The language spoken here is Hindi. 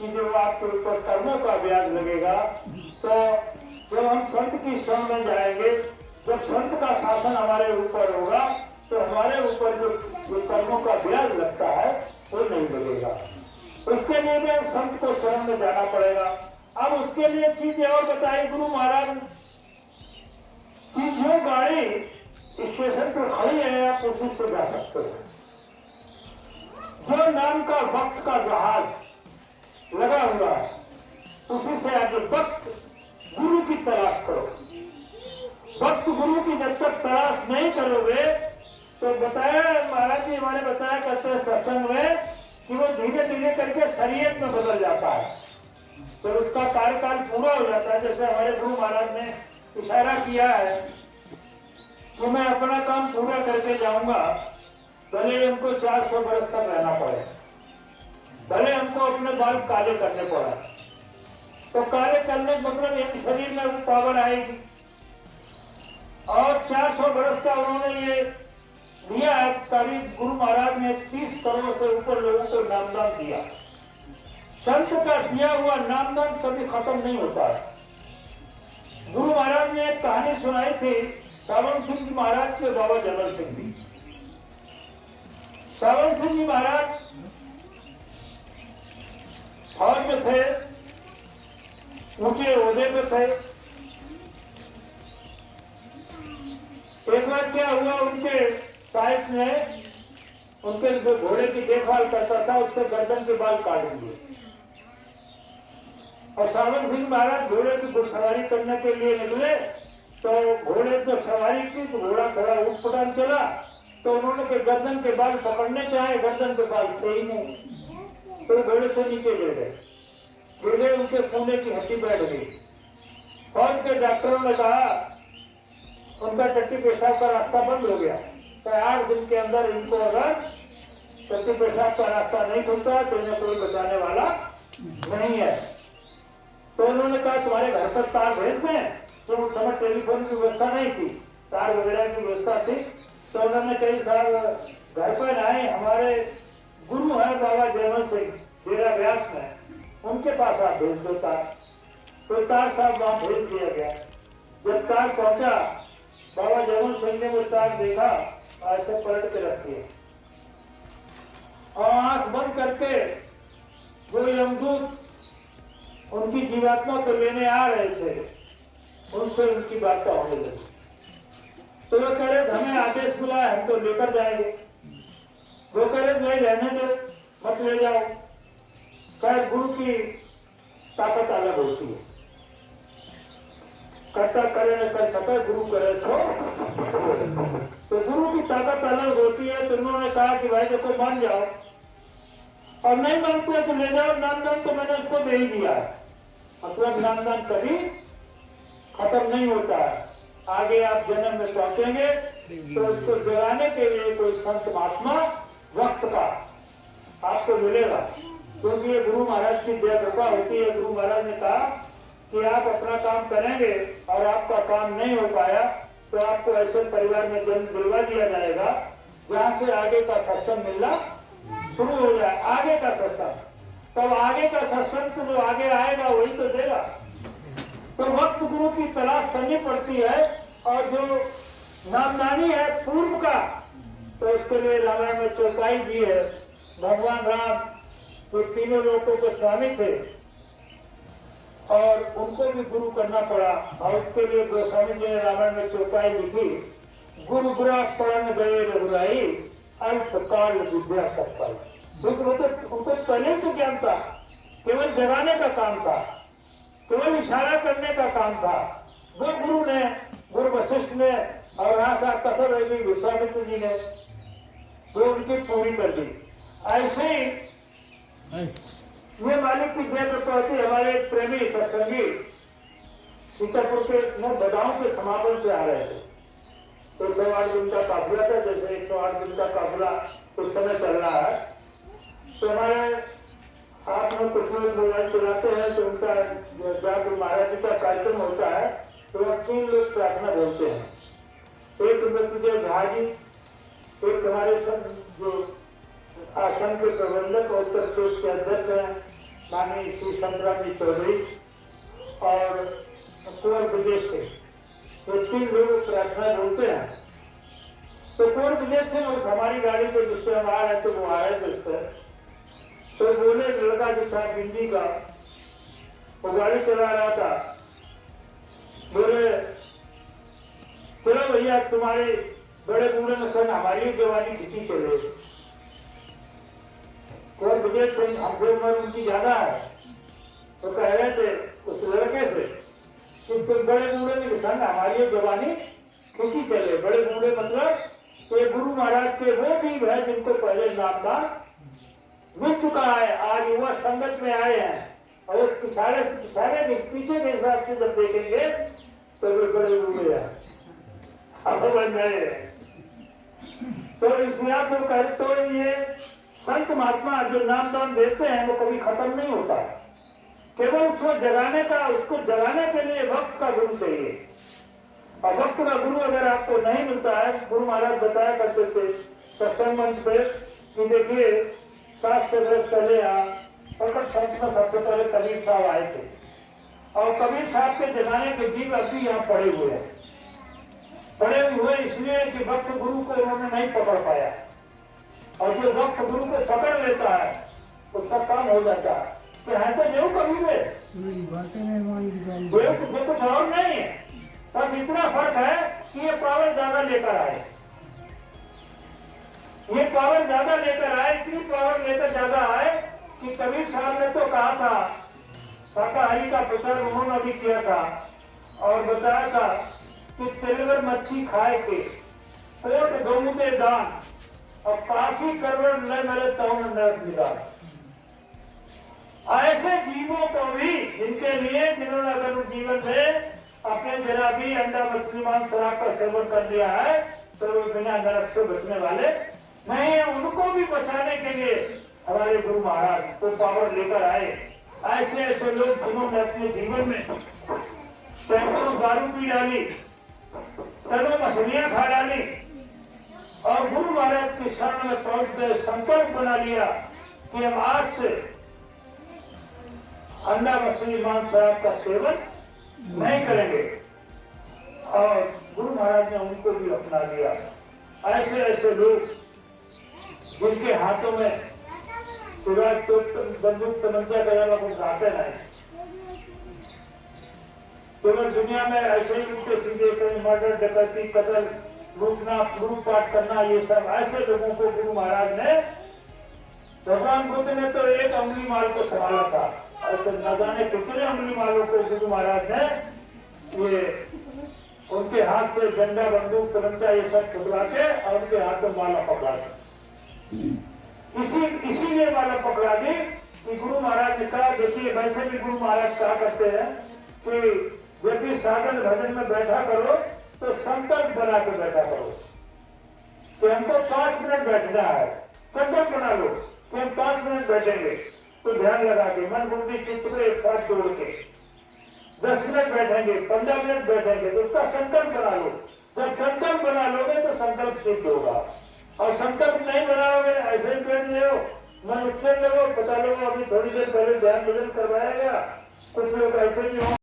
कि जो आपके ऊपर कर्मों का ब्याज लगेगा। तो जब हम संत की शरण में जाएंगे, जब संत का शासन हमारे ऊपर होगा, तो हमारे ऊपर जो कर्मों का ब्याज लगता है वो नहीं लगेगा। उसके लिए भी संत को शरण में जाना पड़ेगा। अब उसके लिए चीजें और बताई गुरु महाराज कि जो गाड़ी स्टेशन पर खड़ी है आप उसी से जा सकते हो। जो नाम का वक्त का जहाज लगा हुआ है उसी से आगे वक्त गुरु की तलाश करो। वक्त गुरु की जब तक तलाश नहीं करोगे तो बताया महाराज जी हमारे बताया करते हैं सत्संग में कि वो धीरे धीरे करके शरीयत में बदल जाता है, तो उसका कार्यकाल पूरा हो जाता है। जैसे हमारे गुरु महाराज ने इशारा किया है कि मैं अपना काम पूरा करके जाऊंगा, भले हमको 400 बरस तक रहना पड़े, भले हमको अपने बाल काले करने पड़ा, तो काले करने मतलब एक शरीर में पावर आएगी। और 400 बरस का उन्होंने ये दिया है। करीब गुरु महाराज ने 30 करोड़ से ऊपर लोगों को नामदान दिया। संत का दिया हुआ नामदान कभी खत्म नहीं होता है। गुरु महाराज ने एक कहानी सुनाई थी सावन सिंह जी महाराज के बाबा जमल सिंह जी। सावन सिंह जी महाराज फौज में थे, ऊंचे ओहदे पे थे। एक बार क्या हुआ, उनके साहिब ने उनके जो घोड़े की देखभाल करता था उसके गर्दन के बाल काट दिए। और सावन सिंह महाराज घोड़े की सवारी करने के लिए निकले, तो घोड़े पे सवारी की तो घोड़ा थोड़ा उठ पटान चला, तो उन्होंने के गर्दन के बाल पकड़ने चाहे, गर्दन के बाल थे ही नहीं, तो घोड़े से नीचे गिर गए। गिर गए, उनके खूने की हड्डी बैठ गई। फौज के डॉक्टरों ने कहा उनका टट्टी पेशाब का रास्ता बंद हो गया, तो 8 दिन के अंदर इनको अगर टट्टी पेशाब का रास्ता नहीं खुलता तो इन्हें कोई बचाने वाला नहीं है। तो उन्होंने कहा तुम्हारे घर पर तार भेज दें, तो उस समय टेलीफोन की व्यवस्था नहीं थी, तार वगैरह की व्यवस्था थी। तो उन्होंने कही साहब घर पर आए, हमारे गुरु है बाबा जयमल सिंह डेरा व्यास में, उनके पास आप भेज दो तार। तो तार साहब वहां भेज दिया गया। जब तार पहुंचा, बाबा जयमल सिंह ने वो तार देखा, ऐसे पलट के रख दिया और आंख बंद करके वो यमदूत उनकी जीवात्मा को लेने आ रहे थे, उनसे उनकी बात होने लगी। तो वो कह रहे हमें आदेश मिला है, हम तो लेकर जाएंगे। वो कह रहे भाई रहने दो, मत ले जाओ। खैर गुरु की ताकत अलग होती है, कर्ता करे न कर सके, गुरु करे तो गुरु की ताकत अलग होती है। तो उन्होंने कहा कि भाई देखो मान जाओ, और नहीं मानते तो ले जाओ। नामदान तो मैंने उसको दे ही दिया है, मतलब नामदान कभी खत्म नहीं होता है। आगे आप जन्म में पहुंचेंगे तो उसको जगाने के लिए कोई संत महात्मा वक्त का आपको मिलेगा, क्योंकि ये गुरु महाराज की दया कृपा होती है। गुरु महाराज ने कहा कि आप अपना काम करेंगे और आपका काम नहीं हो पाया तो आपको ऐसे परिवार में जन्म दिलवा दिया जाएगा जहाँ से आगे का सत्संग मिलना शुरू हो जाए। आगे का सत्संग, तब आगे का सत्संग तो जो आगे आएगा वही तो देगा। तो वक्त गुरु की तलाश करनी पड़ती है। और जो नामदानी है पूर्व का, तो उसके लिए रामायण में चौपाई दी है। भगवान राम तो तीनों लोगों के स्वामी थे और उनको भी गुरु करना पड़ा, और उसके लिए गोस्वामी जी ने रामायण में चौपाई लिखी, गुरु ग्राह पढ़न गए रघुराई, अल्पकाल विद्या सब पाई। उनको पहले से ज्ञान था, केवल जगाने का काम था, केवल इशारा करने का काम था। वो गुरु ने, गुरु वशिष्ठ ने और यहाँ से कसर रही विश्वामित्र जी ने वो उनकी पूरी कर दी। ऐसे ही ये मालिक की जय प्रति हमारे प्रेमी सत्संगी सीतापुर के बदाऊं के समापन से आ रहे थे। तो 108 दिन का काफिला था, जैसे 108 दिन का काफिला उस समय चल रहा है। तो हमारे आप लोग कुछ लोग मोबाइल चलाते हैं, तो उनका जब महाराज जी का कार्यक्रम होता है तो 3 लोग प्रार्थना बोलते हैं। एक मृत्युंजय झा जी, एक हमारे जो आश्रम के प्रबंधक और उत्तर प्रदेश के अध्यक्ष हैं माननीय श्री संतराम जी चौधरी और कुंवर विजय सिंह, ये 3 लोग प्रार्थना बोलते हैं। तो कुंवर विजय सिंह उस हमारी गाड़ी पे जिस पे हम आ रहे थे वो आ रहे थे उस पर, तो बोले लड़का जो था बिंदी का, वो गाड़ी चला रहा था, बोले चलो भैया तुम्हारे बड़े बूढ़े में सन हमारी जवानी खींची चले। कुंवर विजय सिंह हमसे उम्र उनकी ज्यादा है, तो कह रहे थे उस लड़के से कि बड़े बूढ़े में सन हमारी जवानी खींची चले। बड़े बूढ़े मतलब ये गुरु महाराज के वो जीव है जिनको पहले नामदान मिल चुका है, आज युवा संगत में आए हैं, और उस पिछाड़े से पीछे के हिसाब से जब देखेंगे तो वे बड़े बूढ़े हैं, अब बन गए। तो इसलिए आप लोग कहते तो ये संत महात्मा जो नामदान देते हैं वो कभी खत्म नहीं होता, केवल उसको जगाने के लिए वक्त का गुरु चाहिए। और वक्त का गुरु अगर आपको नहीं मिलता है, गुरु महाराज बताया करते थे सत्संग मंच पे कि देखिए 7 से 10 पहले यहाँ प्रकट संत में सबसे पहले कबीर साहब आए थे, और कबीर साहब के जमाने के जीव अभी यहाँ पड़े हुए हैं। पड़े हुए इसलिए कि वक्त गुरु को उन्होंने नहीं पकड़ पाया, और जो वक्त गुरु को पकड़ लेता है उसका काम हो जाता है। तो है तो जो कबीर है जो कुछ और नहीं है, बस इतना फर्क है कि ये पावर ज्यादा लेकर आए, ये पावर ज्यादा लेकर आए, इतनी पावर लेकर ज्यादा आए कि कबीर साहब ने तो कहा था, शाकाहारी का प्रचार उन्होंने भी किया था और बताया था कि तिलवर मच्छी खाए के कोट गमुदे दान और काशी करवर न मिले तौन नरक निदान। ऐसे जीवों को भी जिन्होंने अगर जीवन में अपने जरा भी अंडा मछली मांस शराब का सेवन कर लिया है तो वो बिना नरक से बचने वाले नहीं है। उनको भी बचाने के लिए हमारे गुरु महाराज को पावर लेकर आए। ऐसे ऐसे लोग जिन्होंने अपने जीवन में सैकड़ों दारू पी डाली, करोड़ों मछलियां खा डाली, और गुरु महाराज के शरण में पहुंच गए, संकल्प बना लिया कि हम आज से अंडा मछली मांस शराब का सेवन नहीं करेंगे, और गुरु महाराज ने उनको भी अपना लिया। ऐसे ऐसे लोग जिनके हाथों में सिवाय तो बंदूक तमंचा के अलावा कुछ आते नहीं, तो दुनिया में ऐसे ही उल्टे सीधे कहीं मर्डर, डकैती, कत्ल, लूटना, लूटपाट करना, ये सब ऐसे लोगों को गुरु महाराज ने, भगवान बुद्ध ने तो एक अंगुली माल को संभाला था, और तो न जाने कितने अंगुली मालों को गुरु महाराज ने ये उनके हाथ से डंडा, बंदूक, तमंचा ये सब छुड़वा के और उनके हाथ में माला पकड़ा दी। इसीलिए माला पकड़ा दी कि गुरु महाराज ने कहा, देखिए वैसे भी गुरु महाराज कहा करते हैं कि जब भी साधन भजन में बैठा करो तो संकल्प बना के बैठा करो कि हमको 5 मिनट बैठना है। संकल्प बना लो कि हम 5 मिनट बैठेंगे, तो ध्यान लगा के मन बुद्धि चित्त को एक साथ जोड़ के 10 मिनट बैठेंगे, 15 मिनट बैठेंगे, तो उसका संकल्प बना लो। जब संकल्प बना लोगे तो संकल्प सिद्ध होगा, और संकल्प नहीं बनाओगे ऐसे ही बैठ रहे हो, मन उच्चन लगो, पता लगो अभी थोड़ी देर पहले ध्यान भजन करवाया गया, कुछ लोग ऐसे भी हो